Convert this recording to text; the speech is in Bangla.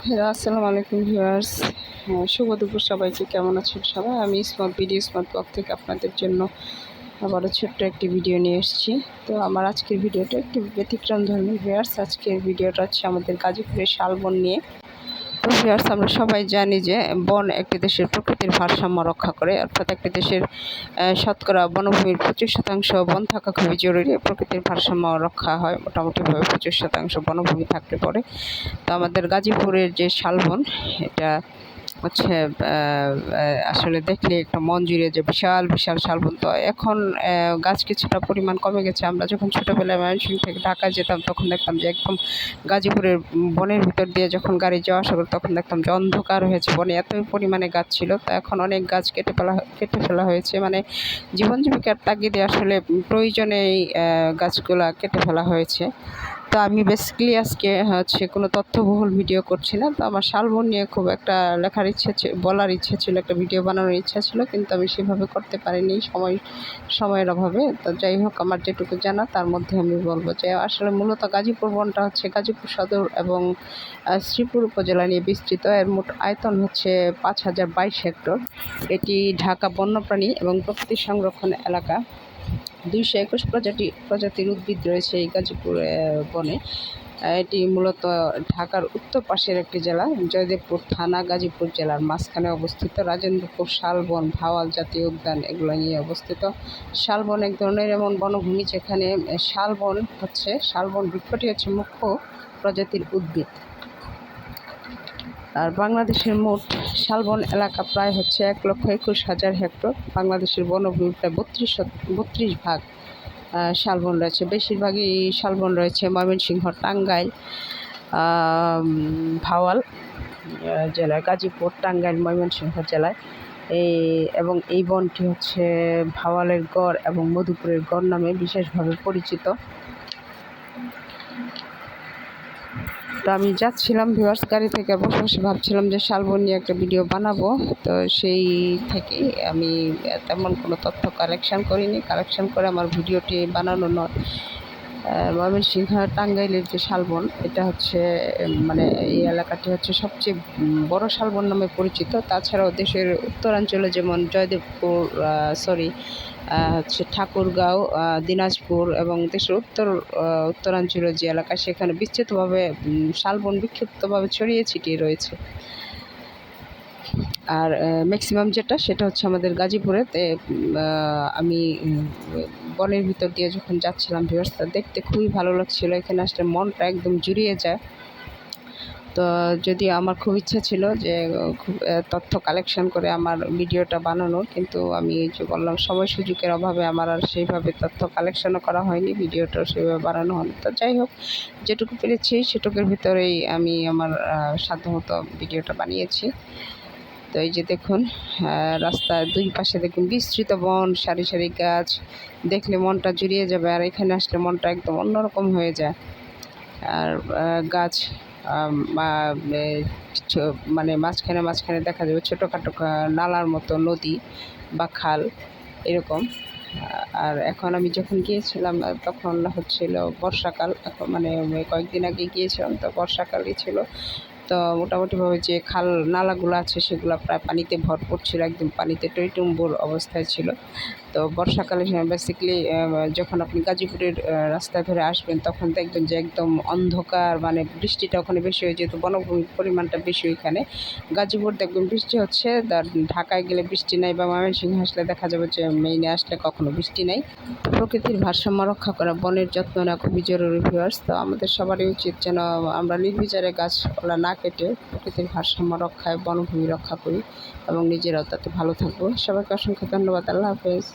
হ্যালো, আসসালামু আলাইকুম ভিউয়ার্স। শুভ দুপুর সবাইকে। কেমন আছেন সবাই? আমি স্মার্ট ব্লগ থেকে আপনাদের জন্য আবারও ছোট্ট একটি ভিডিও নিয়ে এসেছি। তো আমার আজকের ভিডিওটা একটু ব্যতিক্রম ধর্মী ভিউয়ার্স। আজকের ভিডিওটা হচ্ছে আমাদের গাজীপুরের শালবন নিয়ে। তো ভিউয়ার্স, আমরা সবাই জানি যে বন একটি দেশের প্রকৃতির ভারসাম্য রক্ষা করে, অর্থাৎ একটি দেশের শতকরা বনভূমির 25% বন থাকা খুবই জরুরি। প্রকৃতির ভারসাম্য রক্ষা হয় মোটামুটিভাবে 25% বনভূমি থাকলে পরে। তো আমাদের গাজীপুরের যে শালবন, এটা হচ্ছে আসলে দেখলে একটা মন জুড়ে যে বিশাল বিশাল শালবন। তো এখন গাছ কিছুটা পরিমাণ কমে গেছে। আমরা যখন ছোটোবেলায় ময়মনসিংহ থেকে ঢাকায় যেতাম তখন দেখতাম যে একদম গাজীপুরের বনের ভিতর দিয়ে যখন গাড়ি যাওয়া আসা করতো তখন দেখতাম যে অন্ধকার হয়েছে, বনে এত পরিমাণে গাছ ছিল। তো এখন অনেক গাছ কেটে ফেলা হয়েছে, মানে জীবন জীবিকার তাগিদে আসলে প্রয়োজনে এই গাছগুলা কেটে ফেলা হয়েছে। তো আমি বেসিক্যালি আজকে হচ্ছে কোনো তথ্যবহুল ভিডিও করছি না। তো আমার শালবন নিয়ে খুব একটা লেখার ইচ্ছা বলার ইচ্ছা ছিল, একটা ভিডিও বানানোর ইচ্ছা ছিল, কিন্তু আমি সেভাবে করতে পারিনি সময়ের অভাবে। তো যাই হোক, আমার যেটুকু জানা তার মধ্যে আমি বলবো যে আসলে মূলত গাজীপুর বনটা হচ্ছে গাজীপুর সদর এবং শ্রীপুর উপজেলা নিয়ে বিস্তৃত। এর মোট আয়তন হচ্ছে 5022 হেক্টর। এটি ঢাকা বন্যপ্রাণী এবং প্রকৃতি সংরক্ষণ এলাকা। 221 প্রজাতির উদ্ভিদ রয়েছে এই গাজীপুর বনে। এটি মূলত ঢাকার উত্তর পাশের একটি জেলা। জয়দেবপুর থানা গাজীপুর জেলার মাঝখানে অবস্থিত। রাজেন্দ্রপুর শালবন, ভাওয়াল জাতীয় উদ্যান এগুলো নিয়ে অবস্থিত। শালবন এক ধরনের এমন বনভূমি যেখানে শালবন বৃক্ষটি হচ্ছে মুখ্য প্রজাতির উদ্ভিদ। আর বাংলাদেশের মোট শালবন এলাকা প্রায় হচ্ছে 1,21,000 হেক্টর। বাংলাদেশের বনভূমি প্রায় 32 ভাগ শালবন রয়েছে। বেশিরভাগই শালবন রয়েছে ময়মনসিংহ, টাঙ্গাইল, ভাওয়াল জেলায়, গাজীপুর, টাঙ্গাইল, ময়মনসিংহ জেলায়। এবং এই বনটি হচ্ছে ভাওয়ালের গড় এবং মধুপুরের গড় নামে বিশেষভাবে পরিচিত। তো আমি যাচ্ছিলাম ভিউয়ার্স, গাড়ি থেকে বসে বসে ভাবছিলাম যে শালবন নিয়ে একটা ভিডিও বানাবো। তো সেই থেকেই আমি তেমন কোনো তথ্য কালেকশন করিনি। কালেকশন করে আমার ভিডিওটি বানানো নয়। ময়মনসিংহ টাঙ্গাইলের যে শালবন, এটা হচ্ছে মানে এই এলাকাটি হচ্ছে সবচেয়ে বড় শালবন নামে পরিচিত। তাছাড়াও দেশের উত্তরাঞ্চলে যেমন জয়দেবপুর, হচ্ছে ঠাকুরগাঁও, দিনাজপুর এবং দেশের উত্তরাঞ্চলে যে এলাকা, সেখানে বিস্তৃতভাবে শালবন বিক্ষিপ্তভাবে ছড়িয়ে ছিটিয়ে রয়েছে। আর ম্যাক্সিমাম সেটা হচ্ছে আমাদের গাজীপুরেতে। আমি বনের ভিতর দিয়ে যখন যাচ্ছিলাম ভিউয়ার্স, দেখতে খুবই ভালো লাগছিলো। এখানে আসলে মনটা একদম জুড়িয়ে যায়। তো যদি আমার খুব ইচ্ছা ছিল যে খুব তথ্য কালেকশন করে আমার ভিডিওটা বানানোর, কিন্তু আমি যে বললাম সময় সুযোগের অভাবে আমার আর সেইভাবে তথ্য কালেকশনও করা হয়নি, ভিডিওটাও সেইভাবে বানানো হয়নি। তো যাই হোক, যেটুকু পেরেছি সেটুকুর ভিতরেই আমি আমার সাধ্যমতো ভিডিওটা বানিয়েছি। তো এই যে দেখুন, রাস্তার দুই পাশে দেখুন বিস্তৃত বন, সারি সারি গাছ, দেখলে মনটা জুড়িয়ে যাবে। আর এখানে আসলে মনটা একদম অন্যরকম হয়ে যায়। আর গাছ মানে মাঝখানে দেখা যাবে ছোটোখাটো নালার মতো নদী বা খাল এরকম। আর এখন আমি যখন গিয়েছিলাম তখন হচ্ছিল বর্ষাকাল, মানে কয়েকদিন আগে গিয়েছিলাম, তো বর্ষাকালই ছিল। তো মোটামুটিভাবে যে খাল নালাগুলো আছে সেগুলো প্রায় পানিতে ভরপুর ছিল, একদম পানিতে টইটুম্বুর অবস্থায় ছিল। তো বর্ষাকালে বেসিক্যালি যখন আপনি গাজীপুরের রাস্তা ধরে আসবেন তখন দেখবেন যে একদম অন্ধকার, মানে বৃষ্টিটা ওখানে বেশি হয়, যেহেতু বনভূমির পরিমাণটা বেশি ওইখানে। গাজীপুর দেখবেন বৃষ্টি হচ্ছে, ঢাকায় গেলে বৃষ্টি নাই, বা ময়মনসিংহ আসলে দেখা যাবে যে মেইনে আসলে কখনো বৃষ্টি নাই। প্রকৃতির ভারসাম্য রক্ষা করা, বনের যত্ন নেওয়া খুবই জরুরি ভিউয়ার্স। তো আমাদের সবারই উচিত যেন আমরা নির্বিচারে গাছপালা না কেটে প্রকৃতির ভারসাম্য রক্ষায় বনভূমি রক্ষা করি এবং নিজেরাও তাতে ভালো থাকবো। সবাইকে অসংখ্য ধন্যবাদ। আল্লাহ হাফেজ।